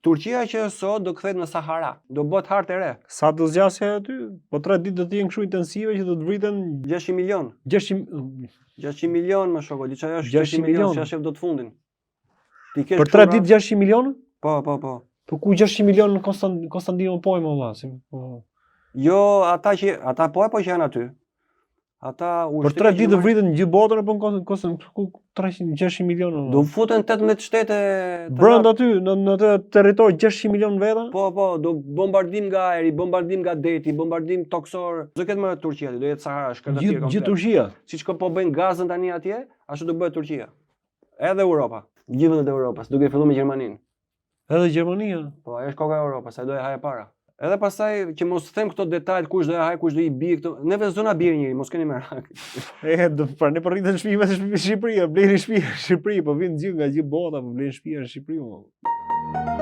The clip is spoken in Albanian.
Turqia që sot do kthehet në Sahara, do bëhet hartë e re. Sa do zgjasja aty? Po 3 ditë do të jenë kështu intensive që do të vriten 600 milion. 600 milion më shoko, diçka është 600 milion, që shef do të fundin. Ti ke për 3 ditë 600 milion? Po. Po ku 600 milion në Konstantinopol më valla, si po. Jo, ata po që janë aty. Ata për 3 ditë vritën gjithë botën apo ku 600 milion. Do futen 18 shtete brenda aty në atë territor 600 milion veta? Po, do bombardim nga ajri, bombardim nga deti, bombardim toksor. Do ketë më Turqia, do jetë Sahara, shkëndëtir komplet. Gjithë Turqia. Siç po bëjnë gazën tani atje, ashtu do bëhet Turqia. Edhe Europa, gjithë vendet e Europës, duke filluar me Gjermaninë. Edhe Gjermania. Po, ajo është koka e Europës, ai do e hajë para. Edhe pastaj që mos them këto detajet kush do e haj, kush do i bie këto. Neve zona bie njëri, mos keni merak. Pra ne po rritën shtëpive në Shqipëri, bleni shtëpi në Shqipëri, po vin gjithë nga gjithë bota, po blen shtëpi në Shqipëri.